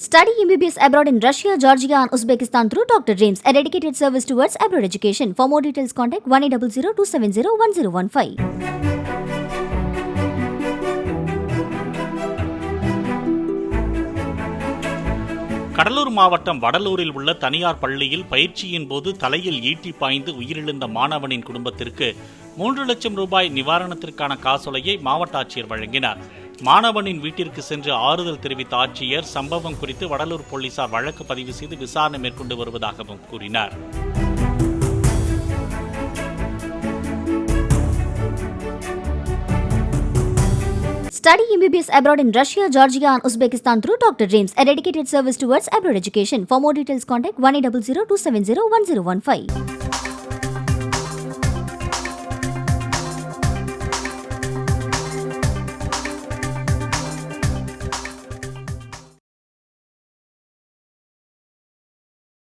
Study MBBS abroad in Russia, Georgia and Uzbekistan through Dr. Dreams, a dedicated service towards abroad education. For more details, contact 1800-270-1015. Cuddalore மாவட்டம் வடலூரில் உள்ள தனியார் பள்ளியில் பயிற்சியின் போது தலையில் ஈட்டி பாய்ந்து உயிரிழந்த மாணவனின் குடும்பத்திற்கு 3 லட்சம் ரூபாய் நிவாரணத்திற்கான காசோலையை மாவட்ட ஆட்சியர் வழங்கினார். மாணவனின் வீட்டிற்கு சென்று ஆறுதல் தெரிவித்த ஆட்சியர் சம்பவம் குறித்து வடலூர் போலீசார் வழக்கு பதிவு செய்து விசாரணை மேற்கொண்டு வருவதாகவும் கூறினார். Study MBBS abroad in Russia, Georgia and Uzbekistan through Dr. Dreams, a dedicated service towards abroad education. For more details, contact 1800-270-1015.